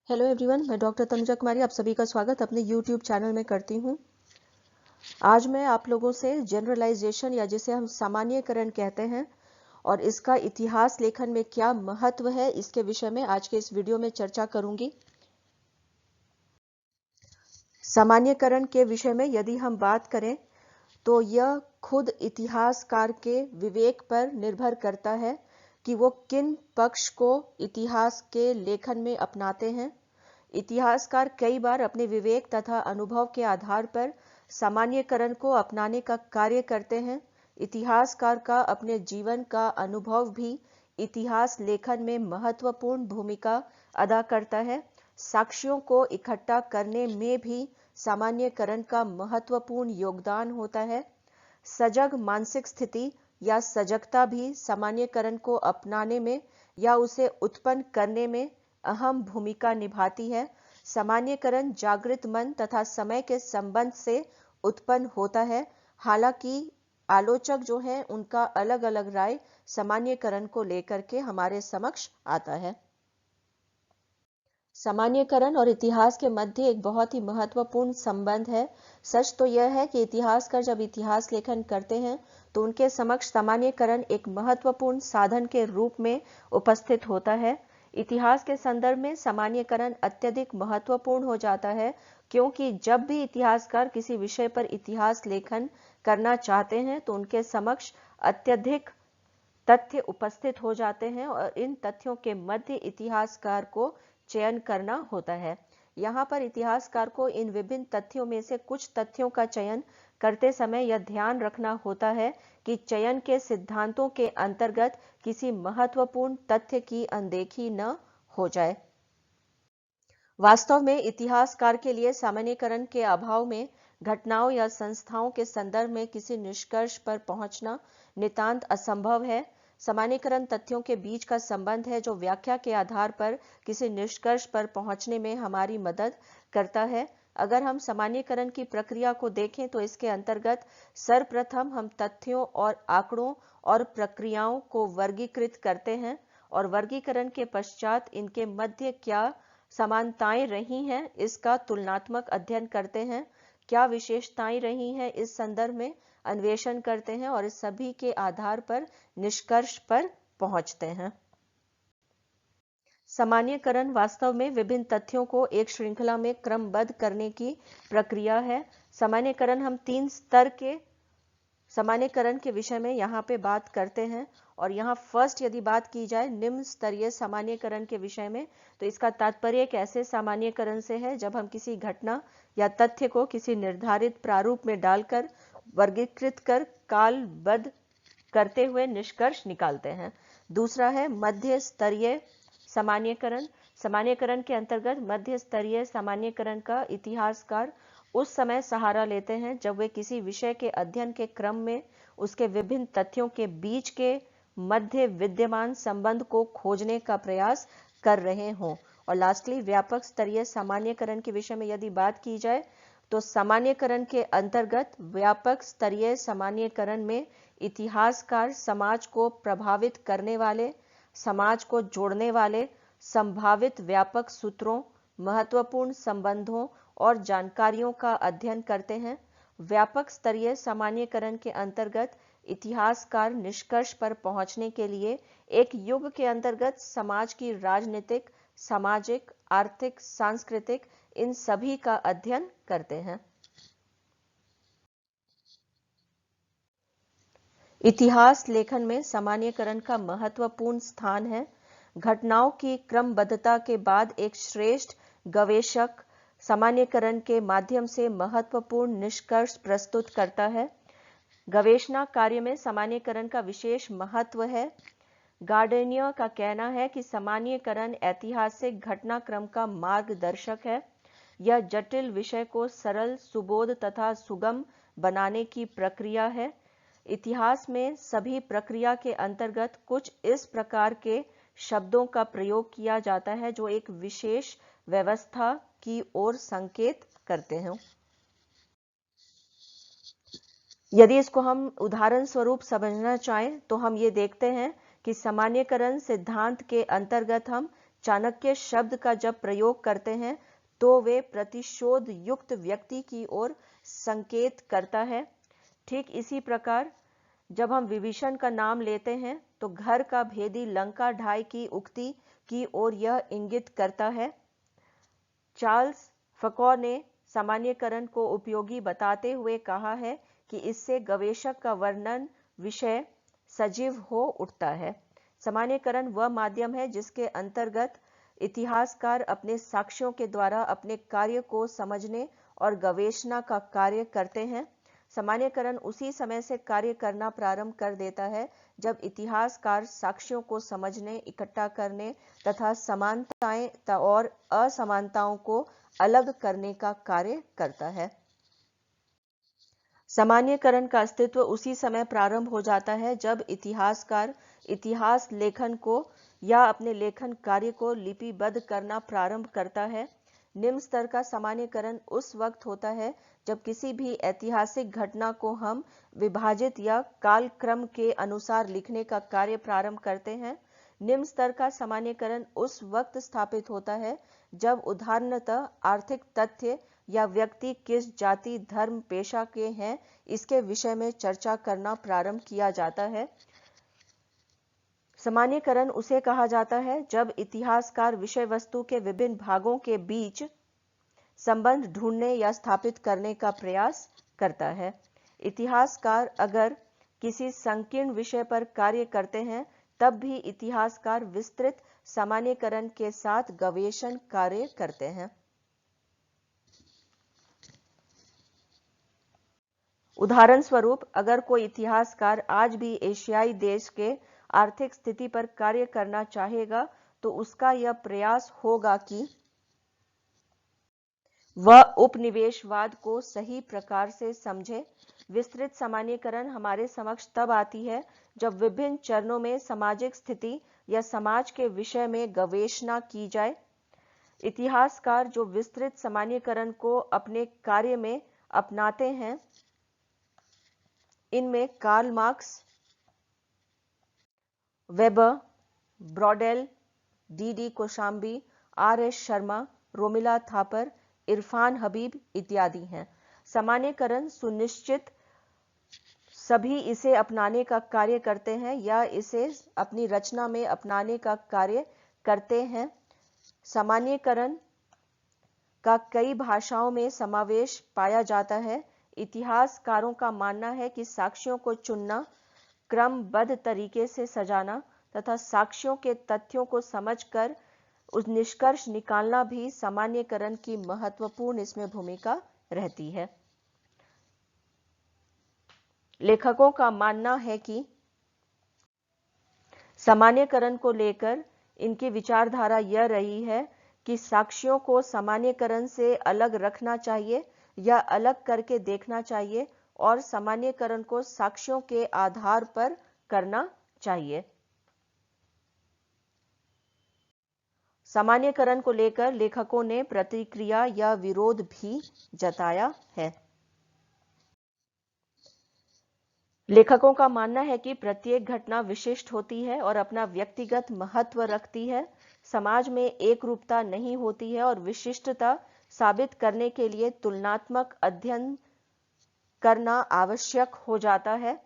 Hello everyone, मैं doctor Tanuja कुमारी आप सभी का स्वागत अपने यूट्यूब चैनल में करती हूँ। आज मैं आप लोगों से जनरलाइजेशन या जिसे हम सामान्यकरण कहते हैं और इसका इतिहास लेखन में क्या महत्व है, इसके विषय में आज के इस वीडियो में चर्चा करूंगी। सामान्यकरण के विषय में यदि हम बात करें तो यह खुद इतिहासकार के विवेक पर निर्भर करता है कि वो किन पक्ष को इतिहास के लेखन में अपनाते हैं। इतिहासकार कई बार अपने विवेक तथा अनुभव के आधार पर सामान्यकरण को अपनाने का कार्य करते हैं। इतिहासकार का अपने जीवन का अनुभव भी इतिहास लेखन में महत्वपूर्ण भूमिका अदा करता है। साक्ष्यों को इकट्ठा करने में भी सामान्यकरण का महत्वपूर्ण योगदान होता है। सजग मानसिक स्थिति या सजगता भी सामान्यकरण को अपनाने में या उसे उत्पन्न करने में अहम भूमिका निभाती है। सामान्यकरण जागृत मन तथा समय के संबंध से उत्पन्न होता है। हालांकि आलोचक जो हैं उनका अलग अलग राय सामान्यकरण को लेकर के हमारे समक्ष आता है। सामान्यकरण और इतिहास के मध्य एक बहुत ही महत्वपूर्ण संबंध है। सच तो यह है कि इतिहासकार जब इतिहास लेखन करते हैं तो उनके समक्ष सामान्यकरण एक महत्वपूर्ण साधन के रूप में उपस्थित होता है। इतिहास के संदर्भ में सामान्यकरण अत्यधिक महत्वपूर्ण हो जाता है, क्योंकि जब भी इतिहासकार किसी विषय पर इतिहास लेखन करना चाहते हैं तो उनके समक्ष अत्यधिक तथ्य उपस्थित हो जाते हैं और इन तथ्यों के मध्य इतिहासकार को चयन करना होता है। यहाँ पर इतिहासकार को इन विभिन्न तथ्यों में से कुछ तथ्यों का चयन करते समय यह ध्यान रखना होता है कि चयन के सिद्धांतों के अंतर्गत किसी महत्वपूर्ण तथ्य की अनदेखी न हो जाए। वास्तव में इतिहासकार के लिए सामान्यकरण के अभाव में घटनाओं या संस्थाओं के संदर्भ में किसी निष्कर्ष पर पहुंचना नितांत असंभव है। सामान्यकरण तथ्यों के बीच का संबंध है जो व्याख्या के आधार पर किसी निष्कर्ष पर पहुंचने में हमारी मदद करता है। अगर हम सामान्यकरण की प्रक्रिया को देखें तो इसके अंतर्गत सर्वप्रथम हम तथ्यों और आंकड़ों और प्रक्रियाओं को वर्गीकृत करते हैं और वर्गीकरण के पश्चात इनके मध्य क्या समानताएं रही हैं इसका तुलनात्मक अध्ययन करते हैं। क्या विशेषताएं रही हैं इस संदर्भ में अन्वेषण करते हैं और इस सभी के आधार पर निष्कर्ष पर पहुंचते हैं। सामान्यकरण वास्तव में विभिन्न तथ्यों को एक श्रृंखला में क्रमबद्ध करने की प्रक्रिया है। सामान्यकरण हम 3 स्तर के सामान्यकरण के विषय में यहाँ पे बात करते हैं और यहाँ फर्स्ट यदि बात की जाए निम्न स्तरीय सामान्यकरण के विषय में तो इसका तात्पर्य एक ऐसे सामान्यकरण से है जब हम किसी घटना या तथ्य को किसी निर्धारित प्रारूप में डालकर वर्गीकृत कर कालबद्ध करते हुए निष्कर्ष निकालते हैं। दूसरा है मध्य स्तरीय सामान्यकरण। सामान्यकरण के अंतर्गत मध्य स्तरीय सामान्यकरण का इतिहासकार उस समय सहारा लेते हैं जब वे किसी विषय के अध्ययन के क्रम में उसके विभिन्न तथ्यों के बीच के मध्य विद्यमान संबंध को खोजने का प्रयास कर रहे हों। और लास्टली व्यापक स्तरीय सामान्यकरण के विषय में यदि बात की जाए तो सामान्यकरण के अंतर्गत व्यापक स्तरीय सामान्यकरण में इतिहासकार समाज को प्रभावित करने वाले, समाज को जोड़ने वाले संभावित व्यापक सूत्रों, महत्वपूर्ण संबंधों और जानकारियों का अध्ययन करते हैं। व्यापक स्तरीय सामान्यकरण के अंतर्गत इतिहासकार निष्कर्ष पर पहुंचने के लिए एक युग के अंतर्गत समाज की राजनीतिक, सामाजिक, आर्थिक, सांस्कृतिक इन सभी का अध्ययन करते हैं। इतिहास लेखन में सामान्यकरण का महत्वपूर्ण स्थान है। घटनाओं की क्रमबद्धता के बाद एक श्रेष्ठ गवेषक सामान्यकरण के माध्यम से महत्वपूर्ण निष्कर्ष प्रस्तुत करता है। गवेषणा कार्य में सामान्यकरण का विशेष महत्व है। गार्डेनियर का कहना है कि सामान्यकरण ऐतिहासिक घटनाक्रम का मार्गदर्शक है। यह जटिल विषय को सरल, सुबोध तथा सुगम बनाने की प्रक्रिया है। इतिहास में सभी प्रक्रिया के अंतर्गत कुछ इस प्रकार के शब्दों का प्रयोग किया जाता है जो एक विशेष व्यवस्था की ओर संकेत करते हैं। यदि इसको हम उदाहरण स्वरूप समझना चाहें तो हम ये देखते हैं कि सामान्यकरण सिद्धांत के अंतर्गत हम चाणक्य शब्द का जब प्रयोग करते हैं तो वे प्रतिशोध युक्त व्यक्ति की ओर संकेत करता है। ठीक इसी प्रकार जब हम विभीषण का नाम लेते हैं तो घर का भेदी लंका ढाई की उक्ति की ओर यह इंगित करता है। चार्ल्स फको ने सामान्यकरण को उपयोगी बताते हुए कहा है कि इससे गवेषक का वर्णन विषय सजीव हो उठता है। सामान्यकरण वह माध्यम है जिसके अंतर्गत इतिहासकार अपने साक्ष्यों के द्वारा अपने कार्य को समझने और गवेषणा का कार्य करते हैं। सामान्यकरण उसी समय से कार्य करना प्रारंभ कर देता है जब इतिहासकार साक्ष्यों को समझने, इकट्ठा करने तथा समानताएं और असमानताओं को अलग करने का कार्य करता है। सामान्यकरण का अस्तित्व उसी समय प्रारंभ हो जाता है जब इतिहासकार इतिहास लेखन को या अपने लेखन कार्य को लिपिबद्ध करना प्रारंभ करता है। निम्न स्तर का सामान्यकरण उस वक्त होता है जब किसी भी ऐतिहासिक घटना को हम विभाजित या कालक्रम के अनुसार लिखने का कार्य प्रारंभ करते हैं। निम्न स्तर का सामान्यकरण उस वक्त स्थापित होता है जब उदाहरणतः आर्थिक तथ्य या व्यक्ति किस जाति, धर्म, पेशा के हैं इसके विषय में चर्चा करना प्रारंभ किया जाता है। सामान्यकरण उसे कहा जाता है जब इतिहासकार विषय वस्तु के विभिन्न भागों के बीच संबंध ढूंढने या स्थापित करने का प्रयास करता है। इतिहासकार अगर किसी संकीर्ण विषय पर कार्य करते हैं तब भी इतिहासकार विस्तृत सामान्यकरण के साथ गवेषण कार्य करते हैं। उदाहरण स्वरूप अगर कोई इतिहासकार आज भी एशियाई देश के आर्थिक स्थिति पर कार्य करना चाहेगा तो उसका यह प्रयास होगा कि वह उपनिवेशवाद को सही प्रकार से समझे। विस्तृत सामान्यकरण हमारे समक्ष तब आती है जब विभिन्न चरणों में सामाजिक स्थिति या समाज के विषय में गवेषणा की जाए। इतिहासकार जो विस्तृत सामान्यकरण को अपने कार्य में अपनाते हैं इनमें Karl Marx, Weber, Braudel, D Kosambi, R S. Sharma, Romila Thapar, Irfan Habib इत्यादि हैं। सामान्यकरण सुनिश्चित सभी इसे अपनाने का कार्य करते हैं या इसे अपनी रचना में अपनाने का कार्य करते हैं। सामान्यकरण का कई भाषाओं में समावेश पाया जाता है। इतिहासकारों का मानना है कि साक्ष्यों को चुनना, क्रमबद्ध तरीके से सजाना तथा साक्ष्यों के तथ्यों को समझकर उस निष्कर्ष निकालना भी सामान्यकरण की महत्वपूर्ण इसमें भूमिका रहती है। लेखकों का मानना है कि सामान्यकरण को लेकर इनकी विचारधारा यह रही है कि साक्ष्यों को सामान्यकरण से अलग रखना चाहिए या अलग करके देखना चाहिए और सामान्यकरण को साक्ष्यों के आधार पर करना चाहिए। सामान्यकरण को लेकर लेखकों ने प्रतिक्रिया या विरोध भी जताया है। लेखकों का मानना है कि प्रत्येक घटना विशिष्ट होती है और अपना व्यक्तिगत महत्व रखती है। समाज में एकरूपता नहीं होती है और विशिष्टता साबित करने के लिए तुलनात्मक अध्ययन करना आवश्यक हो जाता है।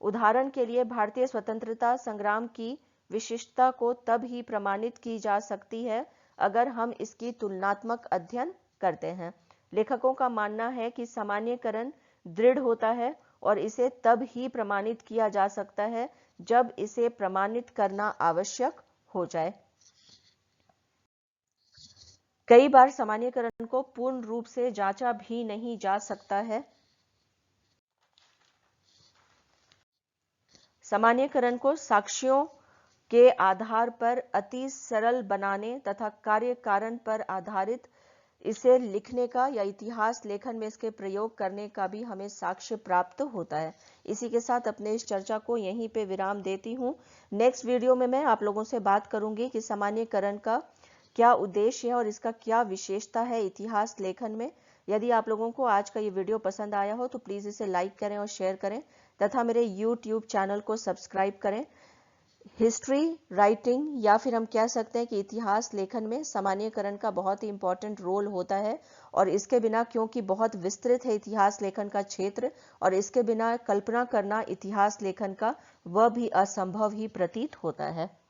उदाहरण के लिए भारतीय स्वतंत्रता संग्राम की विशिष्टता को तब ही प्रमाणित की जा सकती है अगर हम इसकी तुलनात्मक अध्ययन करते हैं। लेखकों का मानना है कि सामान्यकरण दृढ़ होता है और इसे तब ही प्रमाणित किया जा सकता है जब इसे प्रमाणित करना आवश्यक हो जाए। कई बार सामान्यकरण को पूर्ण रूप से जांचा भी नहीं जा सकता है। सामान्यकरण को साक्ष्यों के आधार पर अति सरल बनाने तथा कार्य कारण पर आधारित इसे लिखने का या इतिहास लेखन में इसके प्रयोग करने का भी हमें साक्ष्य प्राप्त होता है। इसी के साथ अपने इस चर्चा को यहीं पे विराम देती हूँ। नेक्स्ट वीडियो में मैं आप लोगों से बात करूंगी कि सामान्यकरण का क्या उद्देश्य है और इसका क्या विशेषता है इतिहास लेखन में। यदि आप लोगों को आज का ये वीडियो पसंद आया हो तो प्लीज इसे लाइक करें और शेयर करें तथा मेरे YouTube चैनल को सब्सक्राइब करें। हिस्ट्री राइटिंग या फिर हम कह सकते हैं कि इतिहास लेखन में सामान्यीकरण का बहुत ही इंपॉर्टेंट रोल होता है, और इसके बिना, क्योंकि बहुत विस्तृत है इतिहास लेखन का क्षेत्र, और इसके बिना कल्पना करना इतिहास लेखन का वह भी असंभव ही प्रतीत होता है।